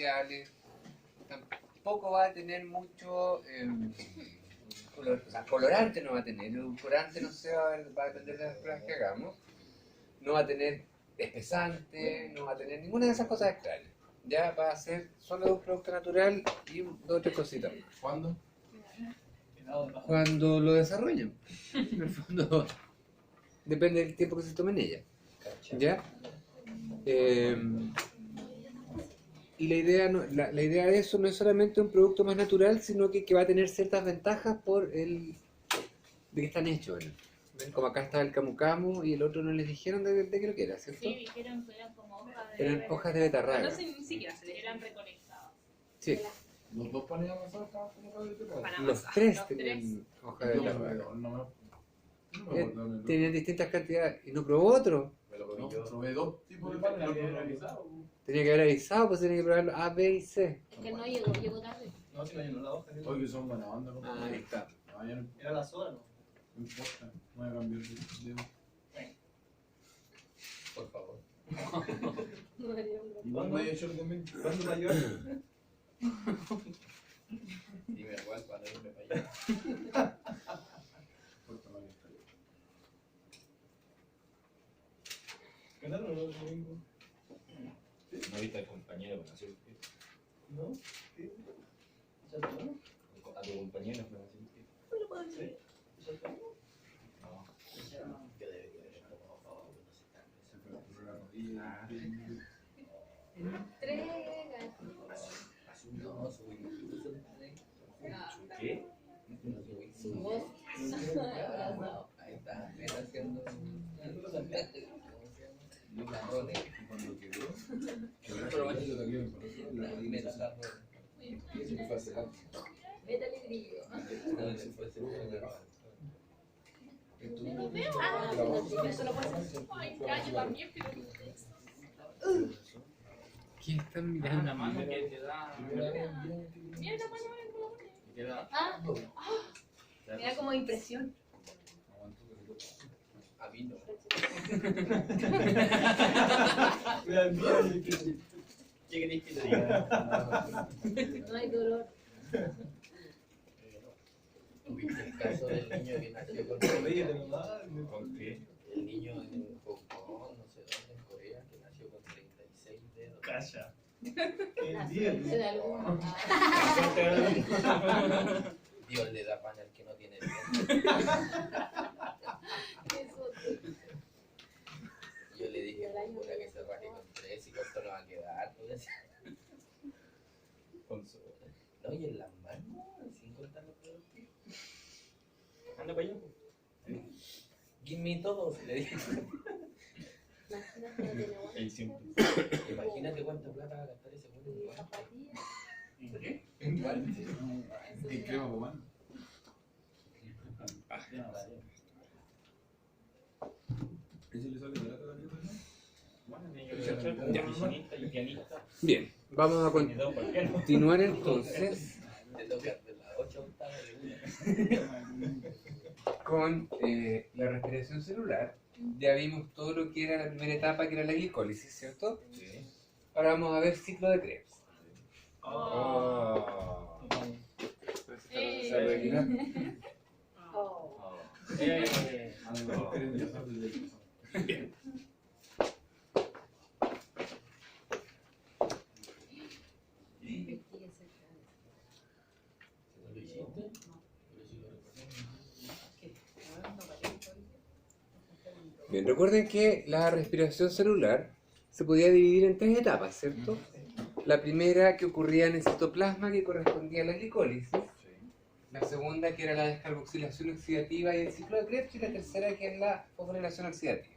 artificiales, tampoco va a tener mucho o sea, colorante no va a tener, el edulcorante no sé, va a depender de las pruebas que hagamos, no va a tener espesante, no va a tener ninguna de esas cosas extrañas. Ya va a ser solo un producto natural y dos o tres cositas más. ¿Cuándo? Cuando lo desarrollen. En el fondo, depende del tiempo que se tome en ella. ¿Ya? Y la idea de eso no es solamente un producto más natural, sino que va a tener ciertas ventajas por el de que están hechos. ¿Ven? Como acá está el camu camu y el otro no les dijeron de qué lo que era, ¿cierto? Sí, dijeron que eran como hojas de... Eran hojas de betarraga. No sé, ni siquiera se eran recolectadas. Sí, ¿Los dos panes avanzados estaban como hojas de betarraga? Para los amasar, tres los tenían tres. hojas de No me betarraga. acuerdo, no me acuerdo. Tenían distintas cantidades. ¿Y no probó otro? Me lo comí No, yo. probé dos tipos de panes, el otro no avisado. Tenía que haber avisado, pues tenía que probarlo A, B y C. Es que no llegó tarde. No, si no llenó la hoja. Oye, que son buena banda, ¿no? Ahí está. No, ya no Era la soda, ¿no? importa, voy a cambiar de... Por favor. No haría un gran- Igual me he hecho el conmigo. ¿Cuándo me ayudas? Dime igual para no irme para allá. Puerto María está bien. ¿Ganaron el otro domingo? ¿No viste al compañero que nació? ¿No? ¿Sí? ¿Ya te ganó? A tu compañero que nació. ¿Sí? ¿Ya te ganó? No. Yo debería haber hecho como favor, no sé tan Se fracturó la rodilla. Entrega. No, subí. ¿Qué? Su voz. Abrazado. Ahí está, me está haciendo Cuando quedó, Pero bueno, yo también me la primera está Eso fue hace rato. Métale brillo. no, se fue seguro. Ah, eso lo puedes hacer. Ay, ya, yo también, pero... ¿Qué están mirando? La mano que te da. Mira la mano en color. Te da. Ah, mira como impresión. A mí no. ¿Qué querés que te diga? No hay dolor. ¿Tuviste el caso del niño que nació con ¿Con qué? el niño en Hong Kong, no sé dónde, en Corea, que nació con 36 dedos? Calla. De alguno. Dios le da pan al que no tiene dientes. Eso. Yo le dije, pura que se raje con 3 y cuánto no va a quedar. Con su. No, y en las manos, sin contar los dedos. Anda para allá. Give me todos, le dije. Imagínate, no tiene guante. El siempre. Imagínate cuánta plata va a gastar ese mundo. Y zapatillas. Igual. ¿Y crema pomada? ¿Eso le sale barato a la nieta, no? Bueno, niño, pianista y pianista. Bien, vamos a Y dos, ¿por qué no? continuar entonces Te toca de las 8 octavas de una. con la respiración celular. Ya vimos todo lo que era la primera etapa, que era la glicólisis, ¿cierto? Sí. Ahora vamos a ver ciclo de Krebs. Oh. Oh. Oh. A lo mejor quieren dejar desde el pasado. Investigue ese plan. ¿No lo hiciste? Pero si lo recordé. Bien, recuerden que la respiración celular se podía dividir en tres etapas, ¿cierto? La primera que ocurría en el citoplasma, que correspondía a la glicólisis. La segunda, que era la descarboxilación oxidativa y el ciclo de Krebs. Y la tercera, que es la fosforilación oxidativa.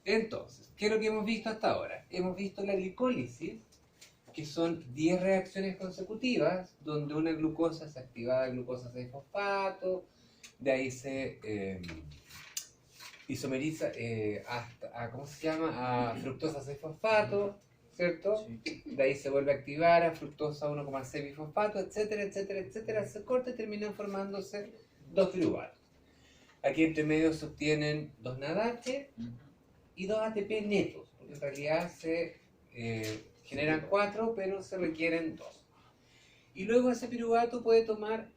Entonces, ¿qué es lo que hemos visto hasta ahora? Hemos visto la glicólisis, que son 10 reacciones consecutivas, donde una glucosa se activada de glucosa 6-fosfato, de ahí se isomeriza hasta, ¿cómo se llama? A fructosa 6-fosfato, ¿cierto? De ahí se vuelve a activar a fructosa 1,6 bifosfato, etcétera, etcétera, etcétera. Se corta y terminan formándose 2 piruvatos. Aquí entre medio se obtienen 2 NADH y 2 ATP netos, porque en realidad se generan 4, pero se requieren 2. Y luego ese piruvato puede tomar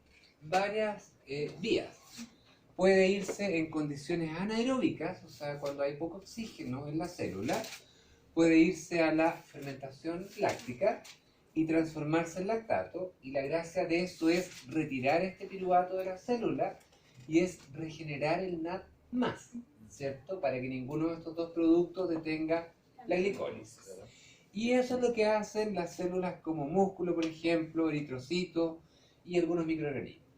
varias vías. Puede irse en condiciones anaeróbicas, o sea, cuando hay poco oxígeno en la célula, puede irse a la fermentación láctica y transformarse en lactato, y la gracia de eso es retirar este piruvato de la célula y es regenerar el NAD+, ¿cierto? Para que ninguno de estos dos productos detenga la glicólisis. Y eso es lo que hacen las células como músculo, por ejemplo, eritrocitos y algunos microorganismos.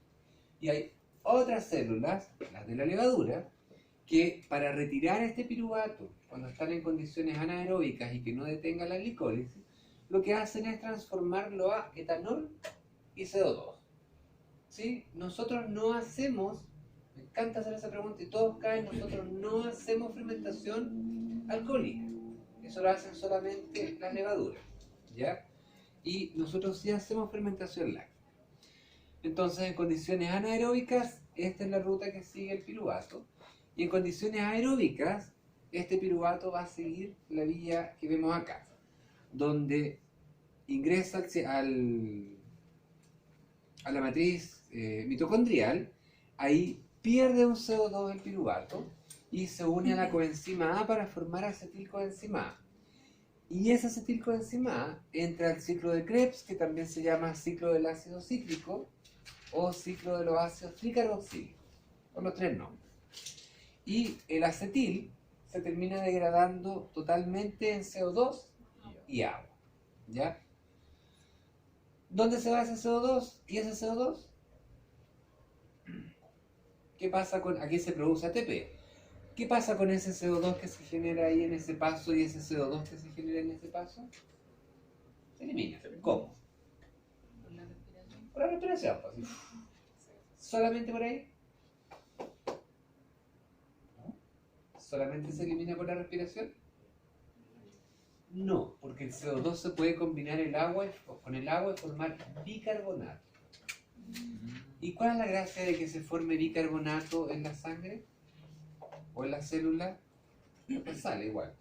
Y hay otras células, las de la levadura, que para retirar este piruvato, cuando están en condiciones anaeróbicas y que no detenga la glicólisis, lo que hacen es transformarlo a etanol y CO2. ¿Sí? Nosotros no hacemos, me encanta hacer esa pregunta y todos caen, nosotros no hacemos fermentación alcohólica. Eso lo hacen solamente las levaduras, ¿ya? Y nosotros sí hacemos fermentación láctea. Entonces, en condiciones anaeróbicas, esta es la ruta que sigue el piruvato. Y en condiciones aeróbicas, este piruvato va a seguir la vía que vemos acá, donde ingresa a la matriz mitocondrial, ahí pierde un CO2 el piruvato y se une a la coenzima A para formar acetilcoenzima A. Y esa acetilcoenzima A entra al ciclo de Krebs, que también se llama ciclo del ácido cítrico o ciclo de los ácidos tricarboxílicos, con los 3 nombres. Y el acetil se termina degradando totalmente en CO2 y agua, ¿ya? ¿Dónde se va ese CO2 y ese CO2? ¿Qué pasa con...? Aquí se produce ATP. ¿Qué pasa con ese CO2 que se genera ahí en ese paso y ese CO2 que se genera en ese paso? Se elimina. ¿Cómo? Por la respiración. Pues. ¿Solamente por ahí? ¿Solamente se elimina por la respiración? No, porque el CO2 se puede combinar con el agua y formar bicarbonato. ¿Y cuál es la gracia de que se forme bicarbonato en la sangre? ¿O en la célula? Pues sale igual.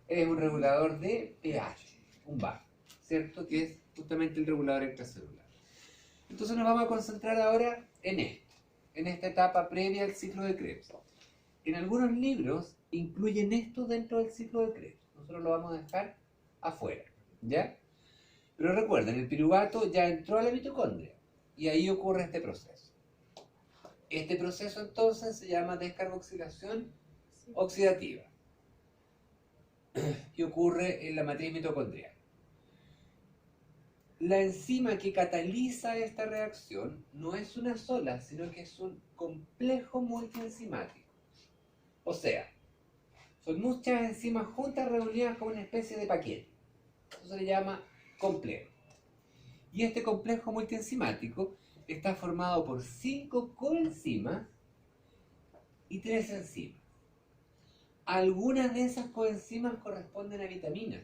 Es un regulador de pH, un VAR, ¿cierto? Que es justamente el regulador extracelular. Entonces nos vamos a concentrar ahora en esto, en esta etapa previa al ciclo de Krebs. En algunos libros incluyen esto dentro del ciclo de Krebs. Nosotros lo vamos a dejar afuera, ¿ya? Pero recuerden, el piruvato ya entró a la mitocondria y ahí ocurre este proceso. Este proceso entonces se llama descarboxilación oxidativa y ocurre en la matriz mitocondrial. La enzima que cataliza esta reacción no es una sola, sino que es un complejo multienzimático. O sea, son muchas enzimas juntas reunidas como una especie de paquete. Eso se le llama complejo. Y este complejo multienzimático está formado por 5 coenzimas y 3 enzimas. Algunas de esas coenzimas corresponden a vitaminas.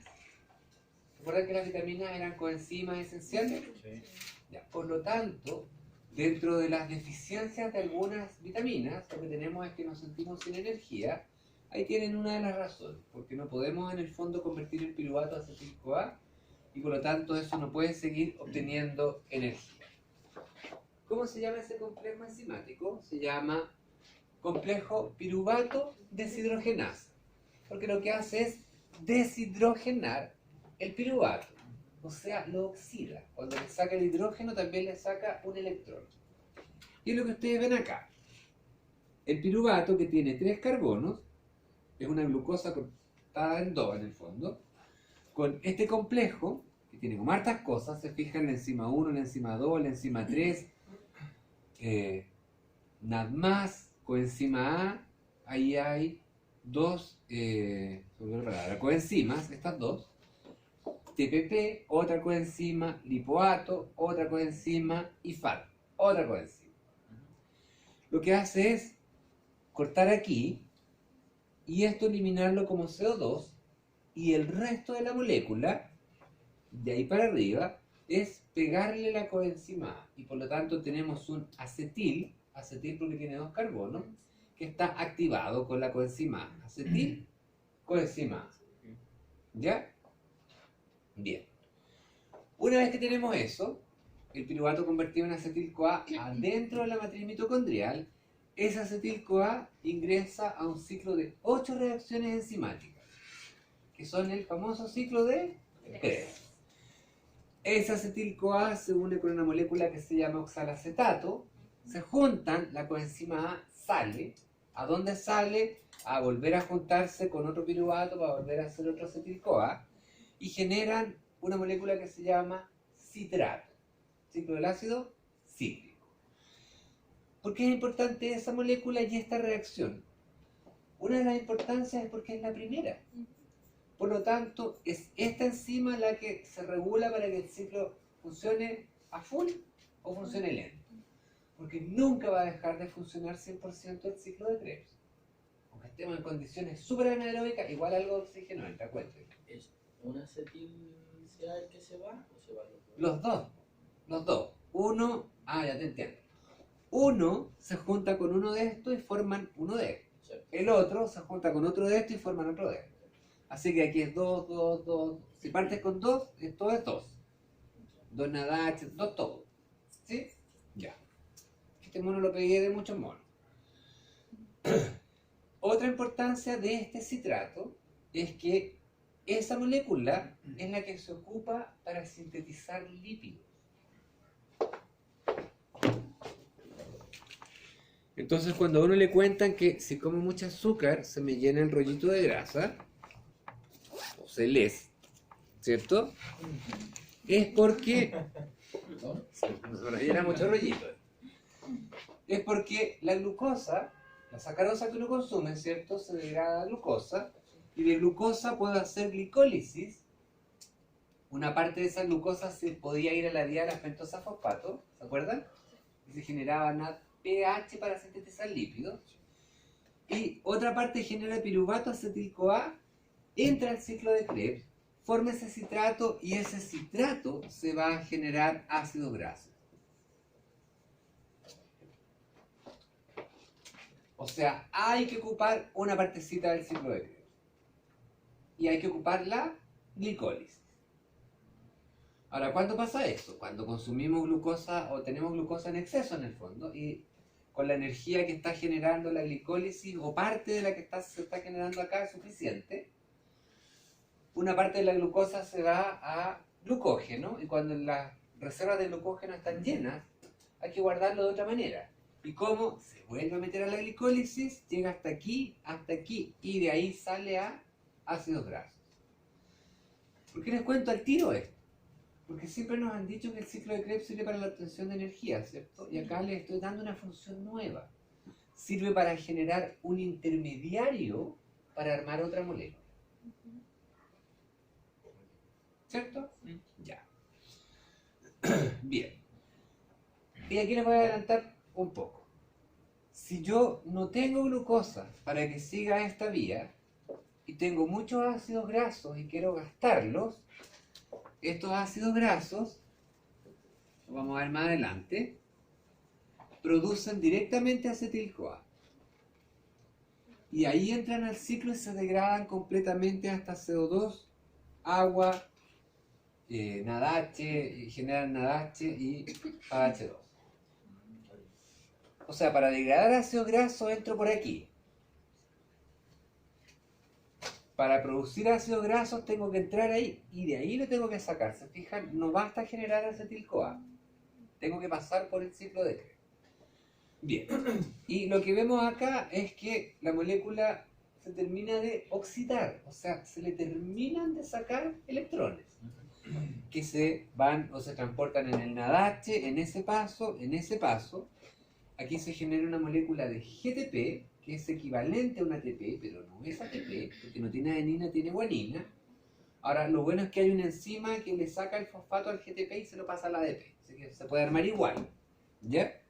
¿Recuerdan que las vitaminas eran coenzimas esenciales? Sí. Ya, por lo tanto, dentro de las deficiencias de algunas vitaminas, lo que tenemos es que nos sentimos sin energía. Ahí tienen una de las razones, porque no podemos en el fondo convertir el piruvato a acetil-CoA y por lo tanto eso no puede seguir obteniendo energía. ¿Cómo se llama ese complejo enzimático? Se llama complejo piruvato deshidrogenasa, porque lo que hace es deshidrogenar el piruvato, o sea, lo oxida. Cuando le saca el hidrógeno también le saca un electrón. Y es lo que ustedes ven acá. El piruvato, que tiene 3 carbonos, es una glucosa cortada en 2 en el fondo, con este complejo, que tiene como hartas cosas, se fijan en la enzima 1, la enzima 2, la enzima 3, NAD+, coenzima A, ahí hay 2 coenzimas, estas 2, TPP, otra coenzima, lipoato, otra coenzima y FAT, otra coenzima. Lo que hace es cortar aquí y esto eliminarlo como CO2 y el resto de la molécula, de ahí para arriba, es pegarle la coenzima A y por lo tanto tenemos un acetil porque tiene 2 carbonos, que está activado con la coenzima A. Acetil, coenzima A. ¿Ya? Bien. Una vez que tenemos eso, el piruvato convertido en acetil-CoA adentro de la matriz mitocondrial, esa acetil-CoA ingresa a un ciclo de 8 reacciones enzimáticas, que son el famoso ciclo de Krebs. Esa acetil-CoA se une con una molécula que se llama oxalacetato, se juntan, la coenzima A sale. ¿A dónde sale? A volver a juntarse con otro piruvato para volver a hacer otro acetil-CoA, y generan una molécula que se llama citrato, ciclo del ácido cítrico. ¿Por qué es importante esa molécula y esta reacción? Una de las importancias es porque es la primera. Por lo tanto, es esta enzima la que se regula para que el ciclo funcione a full o funcione lento. Porque nunca va a dejar de funcionar 100% el ciclo de Krebs. Aunque estemos en condiciones súper anaeróbicas, igual algo de oxígeno entra, cuénteme. ¿Es un acetil CA el que se va o se van Los dos. Uno, ya te entiendo. Uno se junta con uno de estos y forman uno de estos. Sí. El otro se junta con otro de estos y forman otro de estos. Así que aquí es 2, 2, 2. Si partes con 2, esto es 2. 2 NADH, 2 todo. ¿Sí? Ya. Este mono lo pegué de muchos monos. Otra importancia de este citrato es que esa molécula es la que se ocupa para sintetizar lípidos. Entonces, cuando a uno le cuentan que si como mucho azúcar se me llena el rollito de grasa, o se les, ¿cierto? Es porque se me llena mucho rollito. Es porque la glucosa, la sacarosa que uno consume, ¿cierto? Se degrada a glucosa, y de glucosa puedo hacer glicólisis. Una parte de esa glucosa se podía ir a la vía de la pentosa fosfato, ¿se acuerdan? Y se generaba NADPH para sintetizar lípidos. Y otra parte genera piruvato acetil-CoA, entra al ciclo de Krebs, forma ese citrato, y ese citrato se va a generar ácidos grasos. O sea, hay que ocupar una partecita del ciclo de Krebs. Y hay que ocupar la glicólisis. Ahora, ¿cuándo pasa eso? Cuando consumimos glucosa o tenemos glucosa en exceso en el fondo, y con la energía que está generando la glicólisis o parte de la que se está generando acá es suficiente, una parte de la glucosa se va a glucógeno, y cuando las reservas de glucógeno están llenas, hay que guardarlo de otra manera. ¿Y cómo? Se vuelve a meter a la glicólisis, llega hasta aquí, y de ahí sale a ácidos grasos. ¿Por qué les cuento al tiro esto? Porque siempre nos han dicho que el ciclo de Krebs sirve para la obtención de energía, ¿cierto? Y acá les estoy dando una función nueva. Sirve para generar un intermediario para armar otra molécula. ¿Cierto? Ya. Bien. Y aquí les voy a adelantar un poco. Si yo no tengo glucosa para que siga esta vía, y tengo muchos ácidos grasos y quiero gastarlos, estos ácidos grasos, lo vamos a ver más adelante, producen directamente acetil-CoA. Y ahí entran al ciclo y se degradan completamente hasta CO2, agua, NADH, y generan NADH y AH2. O sea, para degradar ácido graso entro por aquí. Para producir ácidos grasos tengo que entrar ahí, y de ahí lo tengo que sacar. ¿Se fijan? No basta generar acetil-CoA. Tengo que pasar por el ciclo de Krebs. Bien. Y lo que vemos acá es que la molécula se termina de oxidar. O sea, se le terminan de sacar electrones, que se van o se transportan en el NADH, en ese paso. Aquí se genera una molécula de GTP, que es equivalente a un ATP, pero no es ATP, porque no tiene adenina, tiene guanina. Ahora, lo bueno es que hay una enzima que le saca el fosfato al GTP y se lo pasa al ADP, así que se puede armar igual, ¿ya?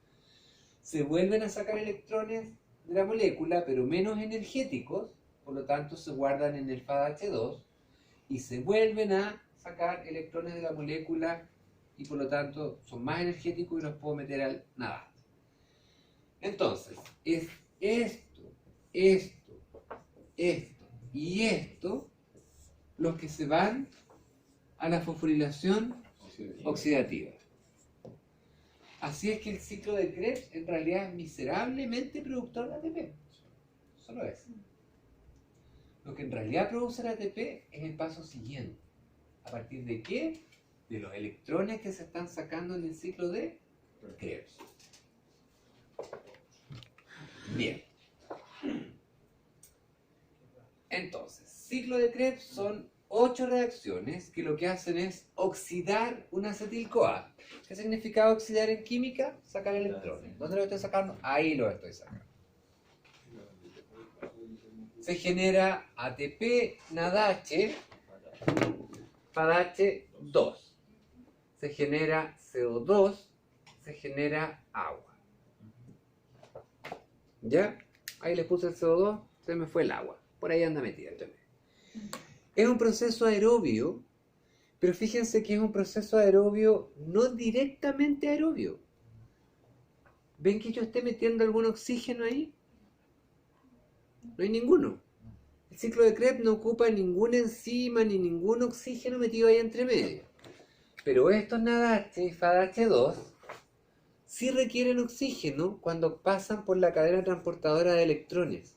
Se vuelven a sacar electrones de la molécula, pero menos energéticos, por lo tanto se guardan en el FADH2, y se vuelven a sacar electrones de la molécula, y por lo tanto son más energéticos y los puedo meter al NADH. Entonces, es esto y esto los que se van a la fosforilación oxidativa. Así es que el ciclo de Krebs en realidad es miserablemente productor de ATP. Solo es. Lo que en realidad produce el ATP es el paso siguiente. ¿A partir de qué? De los electrones que se están sacando en el ciclo de Krebs. Bien. Entonces, ciclo de Krebs son 8 reacciones que lo que hacen es oxidar un acetil-CoA. ¿Qué significa oxidar en química? Sacar electrones. ¿Dónde lo estoy sacando? Ahí lo estoy sacando. Se genera ATP, NADH, FADH2. Se genera CO2, se genera agua. ¿Ya? Ahí le puse el CO2, se me fue el agua. Por ahí anda metida el medio. Es un proceso aerobio, pero fíjense que es un proceso aerobio no directamente aerobio. ¿Ven que yo esté metiendo algún oxígeno ahí? No hay ninguno. El ciclo de Krebs no ocupa ninguna enzima ni ningún oxígeno metido ahí entre medio. Pero estos NADH y FADH2 sí requieren oxígeno cuando pasan por la cadena transportadora de electrones.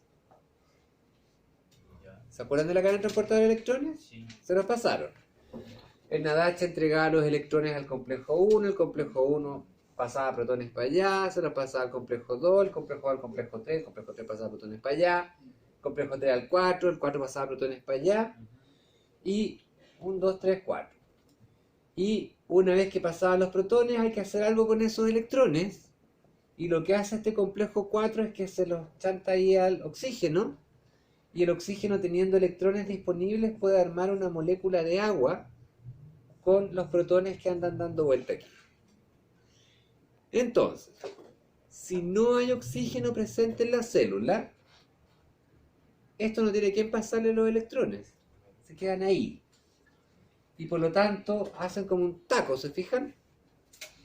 ¿Se acuerdan de la cadena transportadora de electrones? Sí. Se los pasaron. El NADH entregaba los electrones al complejo 1, el complejo 1 pasaba protones para allá, se los pasaba al complejo 2, el complejo 2 al complejo 3, el complejo 3 pasaba protones para allá, el complejo 3 al 4, el 4 pasaba protones para allá, y 1, 2, 3, 4. Y una vez que pasaban los protones hay que hacer algo con esos electrones, y lo que hace este complejo 4 es que se los chanta ahí al oxígeno, y el oxígeno, teniendo electrones disponibles, puede armar una molécula de agua con los protones que andan dando vuelta aquí. Entonces, si no hay oxígeno presente en la célula, esto no tiene que pasarle los electrones, se quedan ahí. Y por lo tanto, hacen como un taco, ¿se fijan?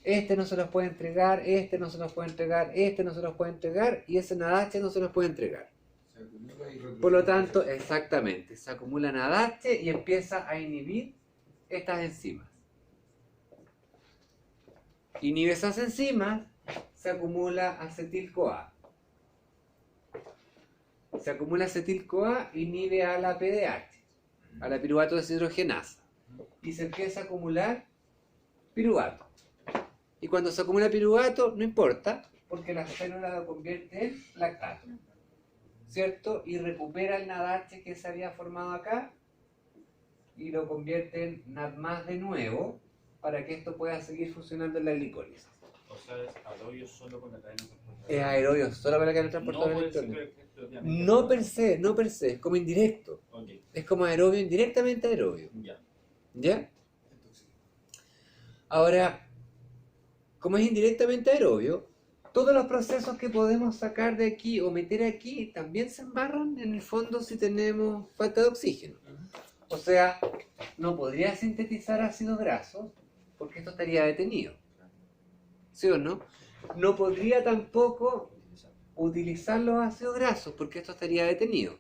Este no se los puede entregar, este no se los puede entregar, este no se los puede entregar, y ese NADH no se los puede entregar. Por lo tanto, exactamente, se acumula NADH y empieza a inhibir estas enzimas. Inhibe esas enzimas, se acumula acetil-CoA. Se acumula acetil-CoA, inhibe a la PDH, a la piruvato deshidrogenasa. Y se empieza a acumular piruvato. Y cuando se acumula piruvato, no importa, porque la célula lo convierte en lactato, ¿cierto? Y recupera el NADH que se había formado acá y lo convierte en NAD+ de nuevo para que esto pueda seguir funcionando en la glicólisis. O sea, es aerobio solo con la cadena transportadora. Es aerobio solo para la cadena transportadora de electrones. No per se, es como indirecto. Ok, Es como aerobio indirectamente aerobio. ya. ¿Ya? Ahora, como es indirectamente aerobio, todos los procesos que podemos sacar de aquí o meter aquí también se embarran en el fondo si tenemos falta de oxígeno. O sea, no podría sintetizar ácidos grasos porque esto estaría detenido. ¿Sí o no? No podría tampoco utilizar los ácidos grasos porque esto estaría detenido.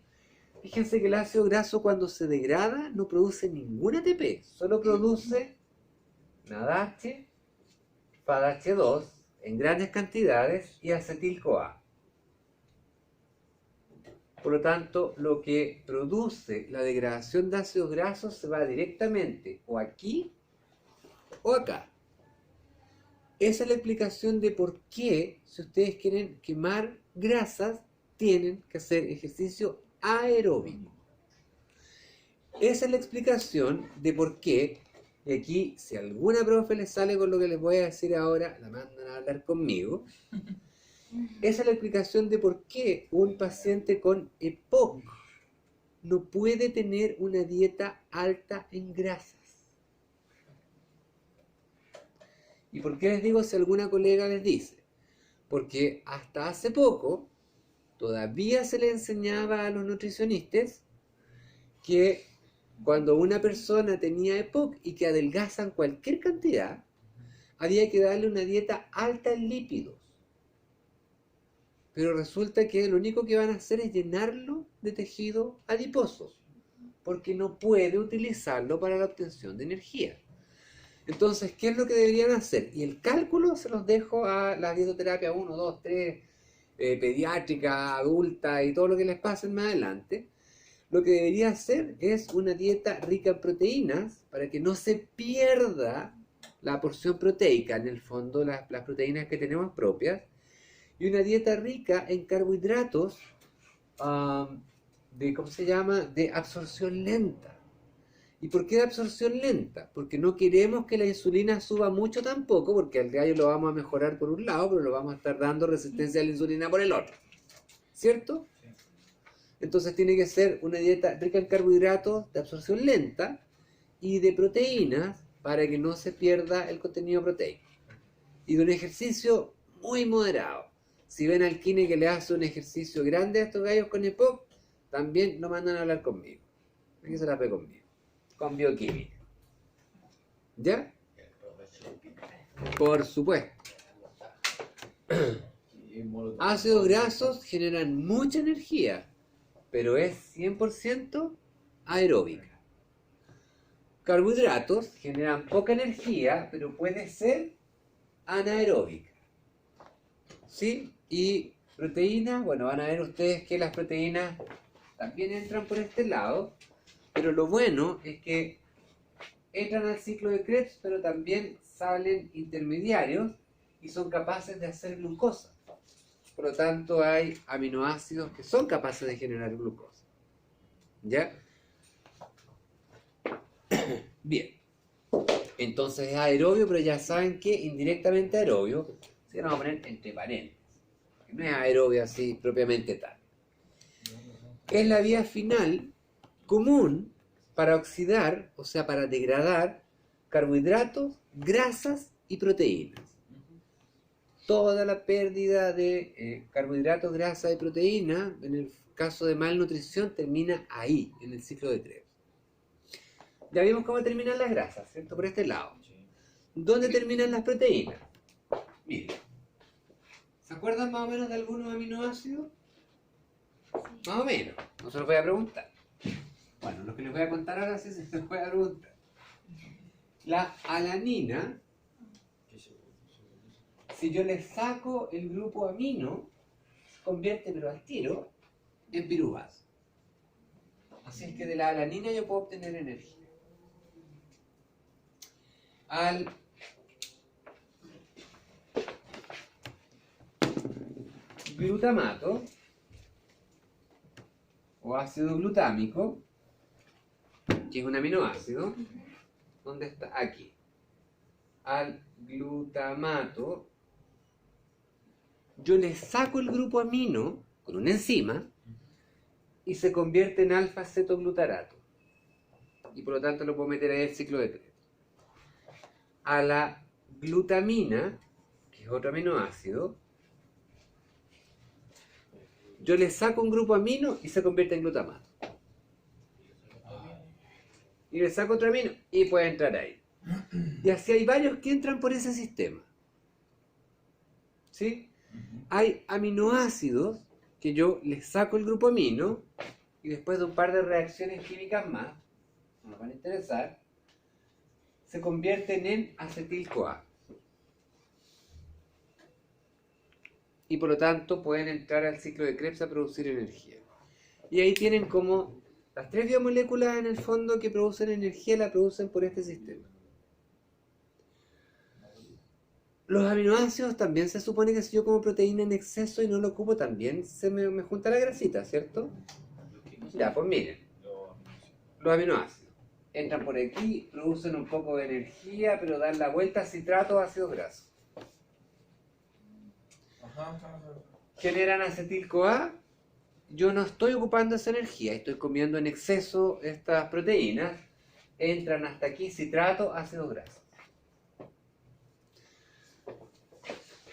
Fíjense que el ácido graso cuando se degrada no produce ningún ATP, solo produce NADH, FADH2 en grandes cantidades y acetil-CoA. Por lo tanto, lo que produce la degradación de ácidos grasos se va directamente o aquí o acá. Esa es la explicación de por qué, si ustedes quieren quemar grasas, tienen que hacer ejercicio aeróbico. Esa es la explicación de por qué, y aquí, si alguna profe les sale con lo que les voy a decir ahora, la mandan a hablar conmigo. Esa es la explicación de por qué un paciente con EPOC no puede tener una dieta alta en grasas. ¿Y por qué les digo si alguna colega les dice? Porque hasta hace poco todavía se le enseñaba a los nutricionistas que cuando una persona tenía EPOC y que adelgazan cualquier cantidad, había que darle una dieta alta en lípidos. Pero resulta que lo único que van a hacer es llenarlo de tejido adiposo. porque no puede utilizarlo para la obtención de energía. Entonces, ¿qué es lo que deberían hacer? Y el cálculo se los dejo a la dietoterapia 1, 2, 3, pediátrica, adulta y todo lo que les pasen más adelante. Lo que debería hacer es una dieta rica en proteínas para que no se pierda la porción proteica, en el fondo las proteínas que tenemos propias, y una dieta rica en carbohidratos ¿cómo se llama? De absorción lenta. ¿Y por qué de absorción lenta? Porque no queremos que la insulina suba mucho tampoco, porque al gallo lo vamos a mejorar por un lado, pero lo vamos a estar dando resistencia a la insulina por el otro. ¿Cierto? Entonces tiene que ser una dieta rica en carbohidratos de absorción lenta y de proteínas para que no se pierda el contenido proteico. Y de un ejercicio muy moderado. Si ven al kine que le hace un ejercicio grande a estos gallos con EPOC, también lo mandan a hablar conmigo. Aquí se la ve conmigo. Con bioquímica. ¿Ya? Por supuesto. Ácidos grasos generan mucha energía, pero es 100% aeróbica. Carbohidratos generan poca energía, pero puede ser anaeróbica. ¿Sí? Y proteínas, bueno, van a ver ustedes que las proteínas también entran por este lado, pero lo bueno es que entran al ciclo de Krebs, pero también salen intermediarios y son capaces de hacer glucosa. Por lo tanto, hay aminoácidos que son capaces de generar glucosa. ¿Ya? Bien. Entonces es aerobio, pero ya saben que indirectamente aerobio se lo vamos a poner entre paréntesis. No es aerobio así propiamente tal. Es la vía final común para oxidar, o sea, para degradar carbohidratos, grasas y proteínas. Toda la pérdida de carbohidratos, grasa y proteína, en el caso de malnutrición, termina ahí, en el ciclo de Krebs. Ya vimos cómo terminan las grasas, ¿cierto? Por este lado. ¿Dónde terminan las proteínas? Miren. ¿Se acuerdan más o menos de algunos aminoácidos? Más o menos. No se los voy a preguntar. Bueno, lo que les voy a contar ahora sí se los voy a preguntar. La alanina, si yo le saco el grupo amino, se convierte, pero al tiro, en piruvato. Así es que de la alanina yo puedo obtener energía. Al glutamato o ácido glutámico, que es un aminoácido, ¿dónde está? Aquí. Al glutamato yo le saco el grupo amino con una enzima y se convierte en alfa-cetoglutarato, y por lo tanto lo puedo meter ahí en el ciclo de Krebs. A la glutamina, que es otro aminoácido, yo le saco un grupo amino y se convierte en glutamato. Y le saco otro amino y puede entrar ahí. Y así hay varios que entran por ese sistema. ¿Sí? Hay aminoácidos que yo les saco el grupo amino y después de un par de reacciones químicas más, nos van a interesar, se convierten en acetil-CoA. Y por lo tanto pueden entrar al ciclo de Krebs a producir energía. Y ahí tienen como las tres biomoléculas en el fondo que producen energía, la producen por este sistema. Los aminoácidos también se supone que si yo como proteína en exceso y no lo ocupo, también se me junta la grasita, ¿cierto? Ya, pues miren, los aminoácidos entran por aquí, producen un poco de energía, pero dan la vuelta a citratos, ácidos grasos. Generan acetil-CoA. Yo no estoy ocupando esa energía, estoy comiendo en exceso estas proteínas. Entran hasta aquí citratos, ácidos grasos.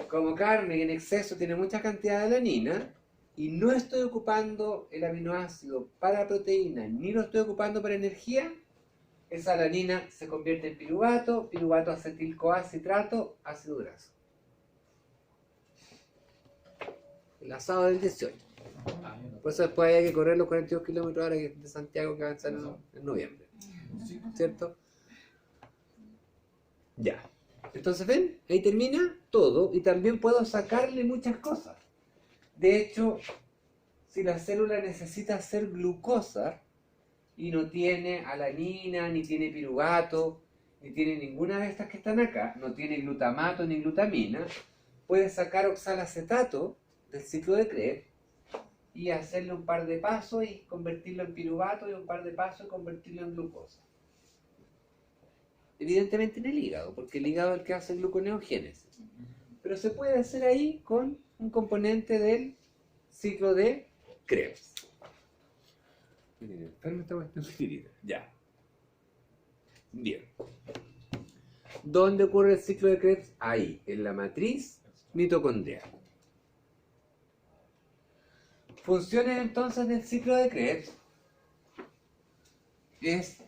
Como carne en exceso tiene mucha cantidad de alanina y no estoy ocupando el aminoácido para proteína ni lo estoy ocupando para energía, esa alanina se convierte en piruvato, piruvato acetil-CoA, citrato, ácido graso. El asado del 18. Por eso después hay que correr los 42 kilómetros ahora de Santiago que avanzan en noviembre. ¿Cierto? Ya. Entonces, ¿ven? Ahí termina todo y también puedo sacarle muchas cosas. De hecho, si la célula necesita hacer glucosa y no tiene alanina, ni tiene piruvato, ni tiene ninguna de estas que están acá, no tiene glutamato ni glutamina, puede sacar oxalacetato del ciclo de Krebs y hacerle un par de pasos y convertirlo en piruvato y un par de pasos y convertirlo en glucosa. Evidentemente en el hígado, porque el hígado es el que hace gluconeogénesis. Pero se puede hacer ahí con un componente del ciclo de Krebs. Ya. Bien. ¿Dónde ocurre el ciclo de Krebs? Ahí, en la matriz mitocondrial. Funciones entonces del ciclo de Krebs es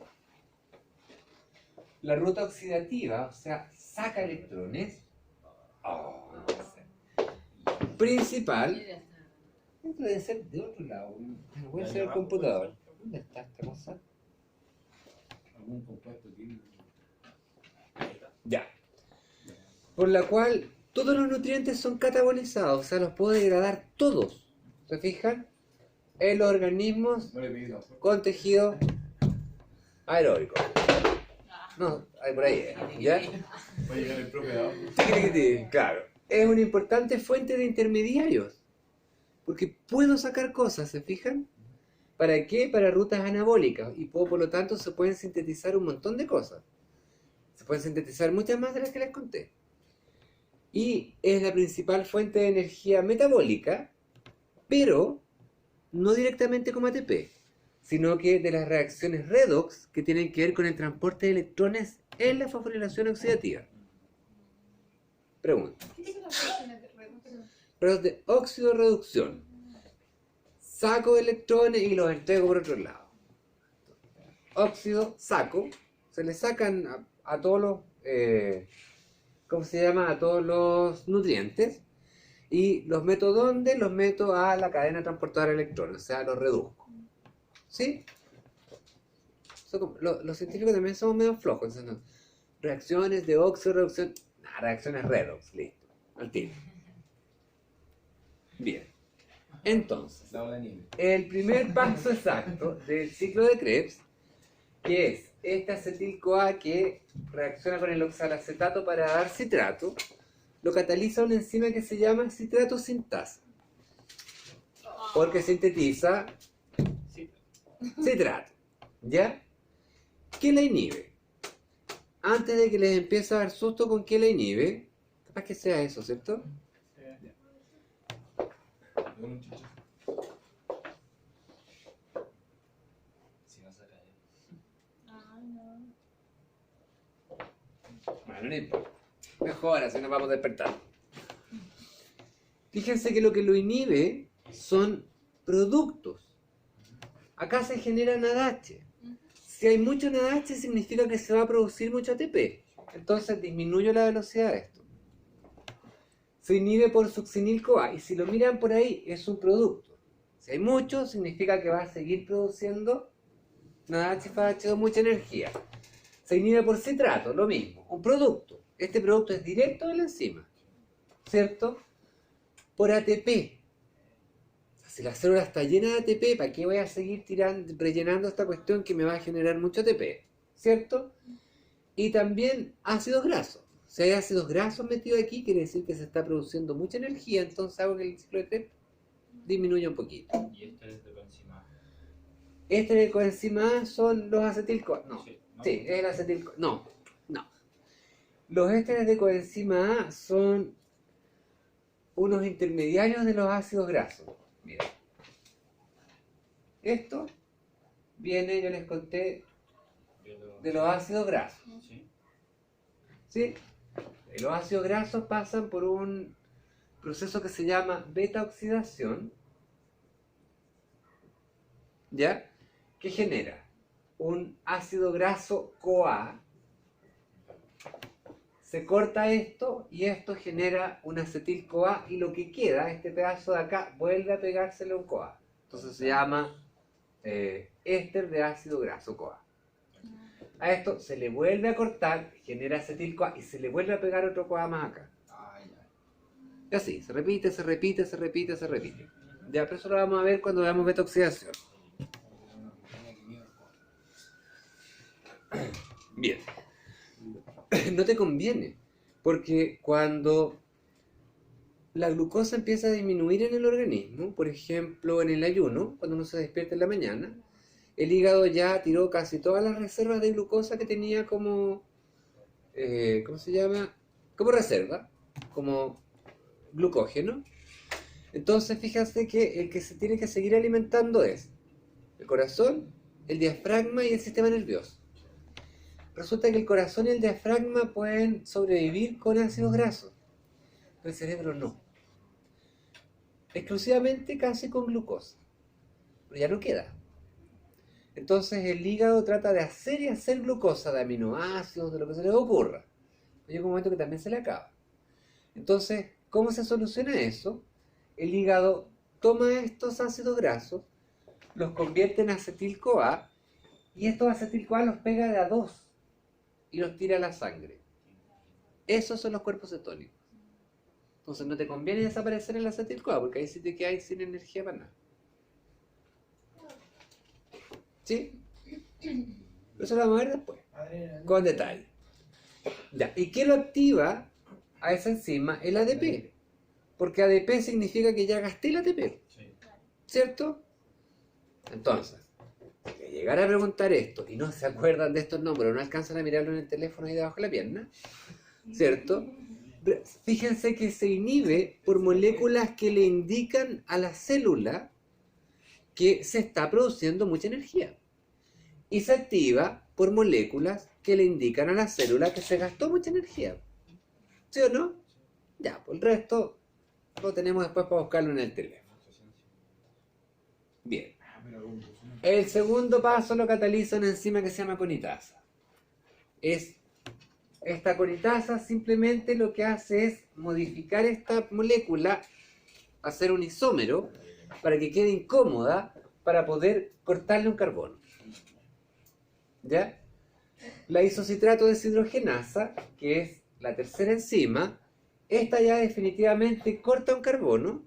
la ruta oxidativa, o sea, saca electrones. No sé. Principal. Esto debe ser de otro lado. No puede ser el computador. ¿Dónde está esta cosa? Algún compuesto químico. Ya. Por la cual todos los nutrientes son catabolizados, o sea, los puedo degradar todos. ¿Se fijan? En los organismos No le pedí la con tejido aeróbico. No, hay por ahí, ¿ya? Va a llegar el propio de abajo. Claro. Es una importante fuente de intermediarios. Porque puedo sacar cosas, ¿se fijan? ¿Para qué? Para rutas anabólicas. Y puedo, por lo tanto, se pueden sintetizar un montón de cosas. Se pueden sintetizar muchas más de las que les conté. Y es la principal fuente de energía metabólica, pero no directamente como ATP, sino que de las reacciones redox que tienen que ver con el transporte de electrones en la fosforilación oxidativa. Pregunta. ¿Qué son las funciones de reducción? Pero de óxido-reducción. Saco electrones y los entrego por otro lado. Óxido, saco. Se le sacan a todos los... ¿cómo se llama? A todos los nutrientes. Y los meto ¿dónde? Los meto a la cadena transportadora de electrones. O sea, los reduzco. ¿Sí? Los científicos también somos medio flojos. Entonces, no. Reacciones de óxido-reducción. Reacciones redox. Listo. Al tiro. Bien. Entonces, La ola de nieve. el primer paso exacto del ciclo de Krebs, que es este acetil-CoA que reacciona con el oxalacetato para dar citrato, lo cataliza una enzima que se llama citrato sintasa, porque sintetiza citrato. ¿Ya? ¿Qué la inhibe? Antes de que les empiece a dar susto con qué la inhibe, capaz que sea eso, ¿cierto? Con un chichazo. Si no saca él. Ay, no. Bueno, no importa. Mejor, así nos vamos despertando. Fíjense que lo que lo inhibe son productos. Acá se genera NADH. Si hay mucho NADH significa que se va a producir mucho ATP. Entonces disminuyo la velocidad de esto. Se inhibe por succinil-CoA. Y si lo miran por ahí, es un producto. Si hay mucho, significa que va a seguir produciendo NADH FAH2, mucha energía. Se inhibe por citrato, lo mismo, un producto. Este producto es directo de la enzima, ¿cierto? Por ATP. Si la célula está llena de ATP, ¿para qué voy a seguir rellenando esta cuestión que me va a generar mucho ATP? ¿Cierto? Y también ácidos grasos. Si hay ácidos grasos metidos aquí, quiere decir que se está produciendo mucha energía, entonces hago que el ciclo de Krebs disminuya un poquito. Y este es de coenzima. Este de coenzima A son los acetil-CoA. No. Sí, ¿no? Sí, es el acetil... No. Los ésteres de coenzima A son unos intermediarios de los ácidos grasos. Mira. Esto viene, yo les conté, de los ácidos grasos. Sí. ¿Sí? Los ácidos grasos pasan por un proceso que se llama beta-oxidación, ¿ya? Que genera un ácido graso CoA, se corta esto y esto genera un acetil-CoA y lo que queda, este pedazo de acá, vuelve a pegársele a un CoA. Entonces se llama éster de ácido graso CoA. A esto se le vuelve a cortar, genera acetil-CoA y se le vuelve a pegar otro CoA más acá. Y así, se repite, se repite, se repite, se repite. Ya, pero eso lo vamos a ver cuando veamos beta-oxidación. Bien. No te conviene, porque cuando la glucosa empieza a disminuir en el organismo, por ejemplo en el ayuno, cuando uno se despierta en la mañana, el hígado ya tiró casi todas las reservas de glucosa que tenía como, ¿cómo se llama? Como reserva, como glucógeno. Entonces fíjate que el que se tiene que seguir alimentando es el corazón, el diafragma y el sistema nervioso. Resulta que el corazón y el diafragma pueden sobrevivir con ácidos grasos, pero el cerebro no. Exclusivamente casi con glucosa, pero ya no queda. Entonces el hígado trata de hacer y hacer glucosa de aminoácidos, de lo que se le ocurra. Llega un momento que también se le acaba. Entonces, ¿cómo se soluciona eso? El hígado toma estos ácidos grasos, los convierte en acetil-CoA y estos acetil-CoA los pega de a dos y los tira a la sangre. Esos son los cuerpos cetónicos. Entonces no te conviene desaparecer el acetil-CoA porque ahí sí te quedas sin energía para nada. ¿Sí? Eso lo vamos a ver después, con detalle. Ya. ¿Y qué lo activa a esa enzima? El ADP. Porque ADP significa que ya gasté el ATP. ¿Cierto? Entonces, si llegar a preguntar esto y no se acuerdan de estos nombres, no alcanzan a mirarlo en el teléfono ahí debajo de la pierna, ¿cierto? Fíjense que se inhibe por moléculas que le indican a la célula que se está produciendo mucha energía. Y se activa por moléculas que le indican a la célula que se gastó mucha energía. ¿Sí o no? Ya, pues el resto lo tenemos después para buscarlo en el teléfono. Bien. El segundo paso lo cataliza una enzima que se llama conitasa. Esta conitasa simplemente lo que hace es modificar esta molécula, hacer un isómero, para que quede incómoda, para poder cortarle un carbono. ¿Ya? La isocitrato deshidrogenasa, que es la tercera enzima, esta ya definitivamente corta un carbono,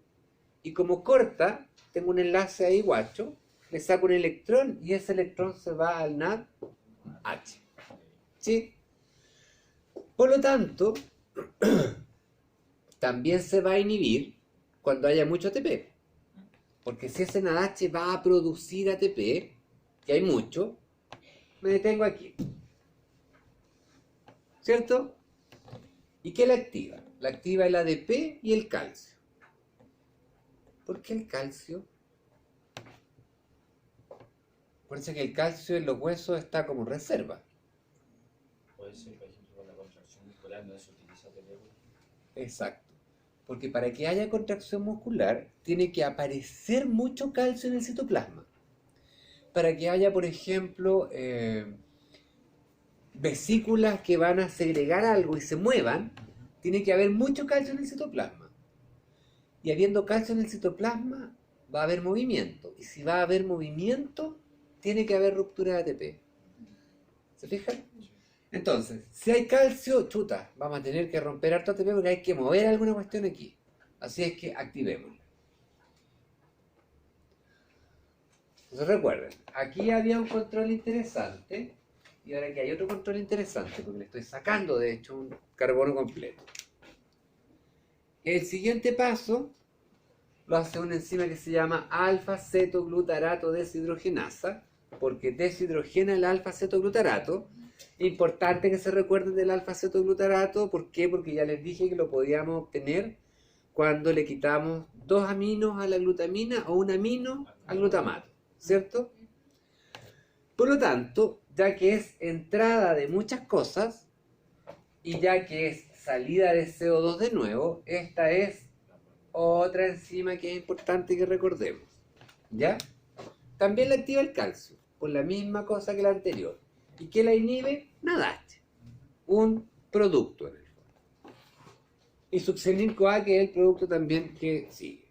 y como corta, tengo un enlace ahí guacho, le saco un electrón y ese electrón se va al NADH. ¿Sí? Por lo tanto, también se va a inhibir cuando haya mucho ATP. Porque si ese NADH va a producir ATP, que hay mucho, me detengo aquí. ¿Cierto? ¿Y qué la activa? La activa el ADP y el calcio. ¿Por qué el calcio? Acuérdense que el calcio en los huesos está como reserva. Puede ser, por ejemplo, con la contracción muscular no se utiliza ATP. Exacto. Porque para que haya contracción muscular, tiene que aparecer mucho calcio en el citoplasma. Para que haya, por ejemplo, vesículas que van a segregar algo y se muevan, tiene que haber mucho calcio en el citoplasma. Y habiendo calcio en el citoplasma, va a haber movimiento. Y si va a haber movimiento, tiene que haber ruptura de ATP. ¿Se fijan? Entonces, si hay calcio, chuta, vamos a tener que romper harto ATP porque hay que mover alguna cuestión aquí. Así es que activémosla. Entonces recuerden, aquí había un control interesante y ahora aquí hay otro control interesante porque le estoy sacando de hecho un carbono completo. El siguiente paso lo hace una enzima que se llama alfa-cetoglutarato deshidrogenasa, porque deshidrogena el alfa-cetoglutarato. Importante que se recuerden del alfa-cetoglutarato. ¿Por qué? Porque ya les dije que lo podíamos obtener cuando le quitamos 2 aminos a la glutamina o un amino al glutamato, ¿cierto? Por lo tanto, ya que es entrada de muchas cosas y ya que es salida de CO2 de nuevo, esta es otra enzima que es importante que recordemos. ¿Ya? También la activa el calcio, por la misma cosa que la anterior. ¿Y qué la inhibe? NADH. Un producto en el fondo. y succinil-CoA, que es el producto también que sigue.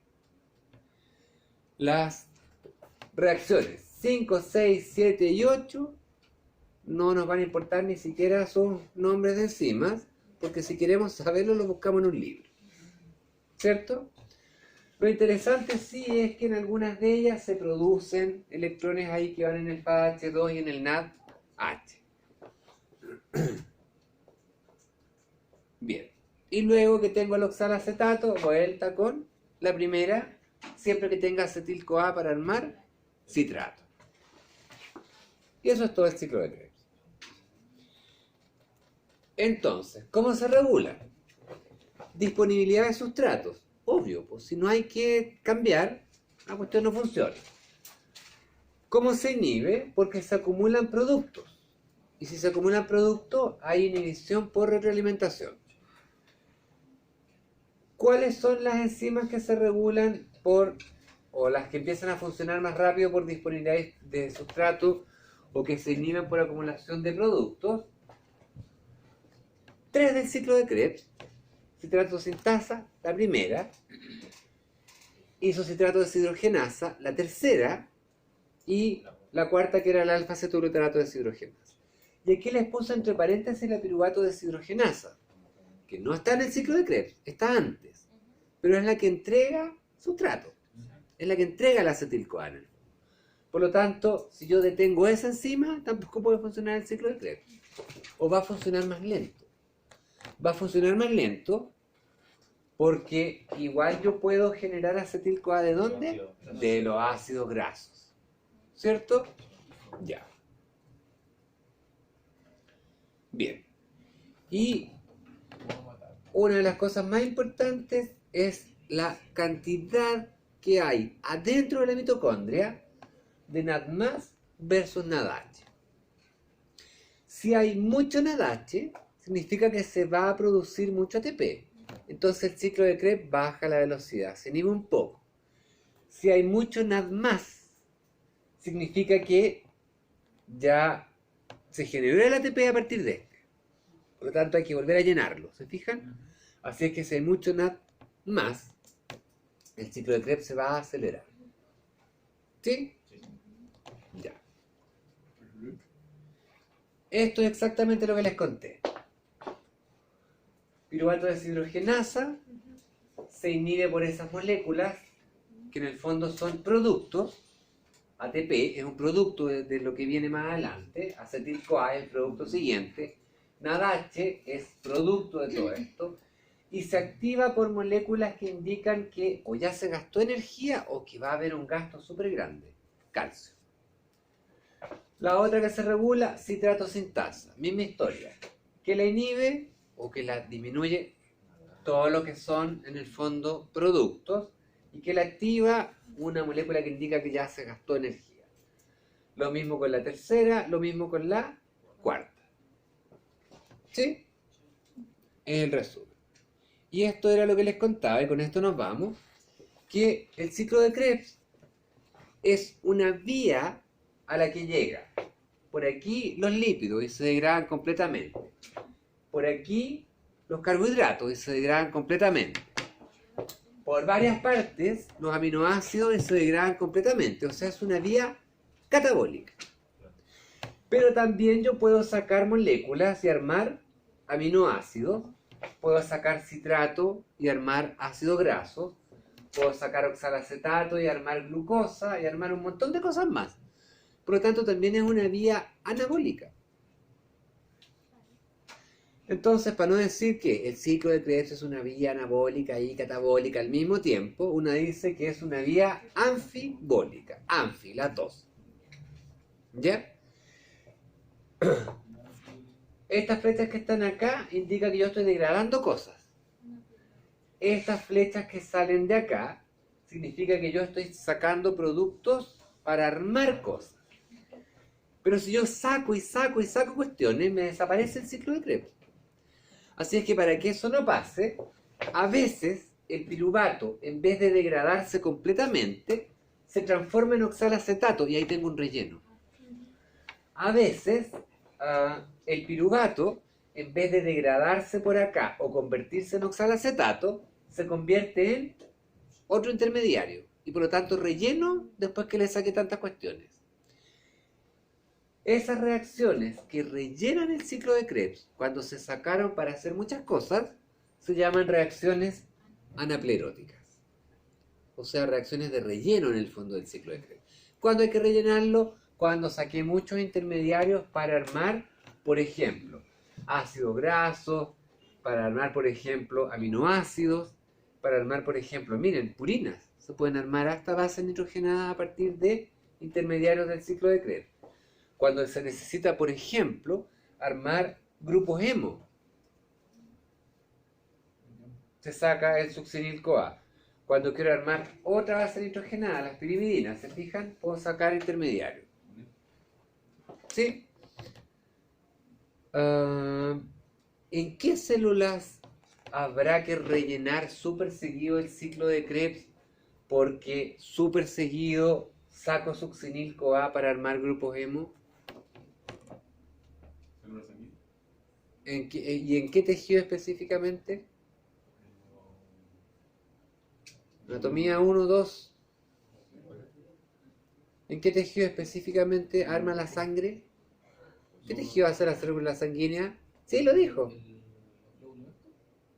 Las reacciones 5, 6, 7 y 8 no nos van a importar ni siquiera sus nombres de enzimas, porque si queremos saberlo lo buscamos en un libro, ¿cierto? Lo interesante sí es que en algunas de ellas se producen electrones ahí que van en el FADH2 y en el NADH. Bien, y luego que tengo el oxalacetato, vuelta con la primera, siempre que tenga acetil-CoA para armar citrato. Y eso es todo el ciclo de Krebs. Entonces, ¿cómo se regula? Disponibilidad de sustratos. Obvio, pues si no hay que cambiar, la cuestión no funciona. ¿Cómo se inhibe? Porque se acumulan productos. Y si se acumulan productos, hay inhibición por retroalimentación. ¿Cuáles son las enzimas que se regulan o las que empiezan a funcionar más rápido por disponibilidad de sustrato o que se inhiben por acumulación de productos? 3 del ciclo de Krebs: citrato sintasa, la primera, isocitrato deshidrogenasa, la tercera, y la cuarta, que era el alfa-cetoglutarato deshidrogenasa. Y aquí les puse entre paréntesis la piruvato deshidrogenasa, que no está en el ciclo de Krebs, está antes, pero es la que entrega sustrato, es la que entrega el acetil-CoA. Por lo tanto, si yo detengo esa enzima, tampoco puede funcionar el ciclo de Krebs, o va a funcionar más lento. Va a funcionar más lento porque igual yo puedo generar acetil-CoA ¿de dónde? De los ácidos grasos, ¿cierto? Ya. Bien. Y una de las cosas más importantes es la cantidad que hay adentro de la mitocondria de NAD+ versus NADH. Si hay mucho NADH, significa que se va a producir mucho ATP. Entonces el ciclo de Krebs baja la velocidad, se inhibe un poco. Si hay mucho NAD+, significa que ya se generó el ATP a partir de este. Por lo tanto hay que volver a llenarlo, ¿se fijan? Así es que si hay mucho NAD+, el ciclo de Krebs se va a acelerar. ¿Sí? Ya. Esto es exactamente lo que les conté. Piruvato deshidrogenasa se inhibe por esas moléculas que en el fondo son productos. ATP es un producto de lo que viene más adelante. Acetil-CoA es el producto siguiente. NADH es producto de todo esto. Y se activa por moléculas que indican que o ya se gastó energía o que va a haber un gasto súper grande. Calcio. La otra que se regula, citrato sintasa. Misma historia. Que la inhibe o que la disminuye todo lo que son en el fondo productos y que la activa una molécula que indica que ya se gastó energía. Lo mismo con la tercera, lo mismo con la cuarta. ¿Sí? Es el resumen. Y esto era lo que les contaba, y con esto nos vamos, que el ciclo de Krebs es una vía a la que llega. Por aquí los lípidos y se degradan completamente. Por aquí los carbohidratos y se degradan completamente. Por varias partes los aminoácidos y se degradan completamente. O sea, es una vía catabólica. Pero también yo puedo sacar moléculas y armar aminoácidos. Puedo sacar citrato y armar ácido graso. Puedo sacar oxalacetato y armar glucosa y armar un montón de cosas más. Por lo tanto, también es una vía anabólica. Entonces, para no decir que el ciclo de Krebs es una vía anabólica y catabólica al mismo tiempo, una dice que es una vía anfibólica. Anfi, la tos. ¿Ya? Estas flechas que están acá indican que yo estoy degradando cosas. Estas flechas que salen de acá significa que yo estoy sacando productos para armar cosas. Pero si yo saco y saco y saco cuestiones, me desaparece el ciclo de Krebs. Así es que para que eso no pase, a veces el piruvato, en vez de degradarse completamente, se transforma en oxalacetato y ahí tengo un relleno. A veces el piruvato, en vez de degradarse por acá o convertirse en oxalacetato, se convierte en otro intermediario y por lo tanto relleno después que le saqué tantas cuestiones. Esas reacciones que rellenan el ciclo de Krebs cuando se sacaron para hacer muchas cosas se llaman reacciones anapleróticas, o sea, reacciones de relleno en el fondo del ciclo de Krebs. ¿Cuándo hay que rellenarlo? Cuando saqué muchos intermediarios para armar, por ejemplo, ácido graso, para armar, por ejemplo, aminoácidos, para armar, por ejemplo, miren, purinas. Se pueden armar hasta bases nitrogenadas a partir de intermediarios del ciclo de Krebs. Cuando se necesita, por ejemplo, armar grupos hemo, se saca el succinil-CoA. Cuando quiero armar otra base nitrogenada, las pirimidinas, ¿se fijan? Puedo sacar intermediarios. ¿Sí? ¿En qué células habrá que rellenar súper seguido el ciclo de Krebs? Porque súper seguido saco succinil-CoA para armar grupos hemo. ¿Y en qué tejido específicamente? Anatomía 1, 2. ¿En qué tejido específicamente arma la sangre? ¿Qué tejido hace la célula sanguínea? Sí, lo dijo.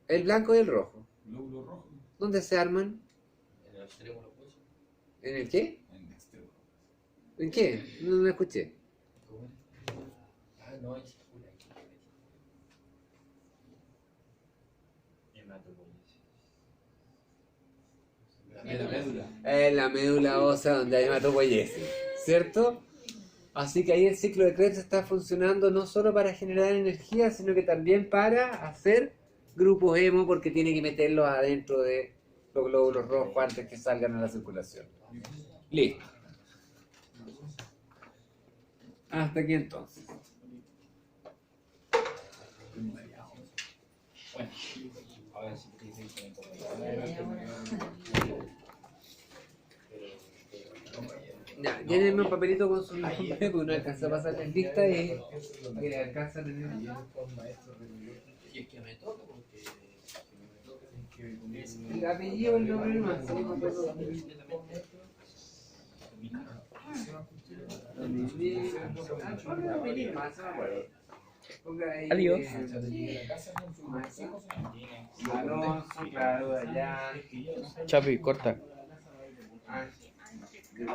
El blanco y el rojo. Glóbulo rojo. ¿Dónde se arman? En el extremo de los huesos. ¿En el qué? En el extremo. ¿En qué? No me escuché. Ah, no, es una. Hematopoiesis. En la médula. En la médula ósea donde hay hematopoiesis, ¿cierto? Así que ahí el ciclo de Krebs está funcionando no solo para generar energía, sino que también para hacer grupos hemo, porque tiene que meterlos adentro de los glóbulos rojos antes que salgan a la circulación. Listo. Hasta aquí entonces. Bueno, a ver si te dicen que Ya, llénenme un papelito con su nombre, porque no alcanza a pasar en lista y que alcanza a tener. Y es que me toca porque. El apellido, el nombre nomás, sí, me acuerdo. Adiós. Alonso, claro, allá. Chapi, corta. Ah,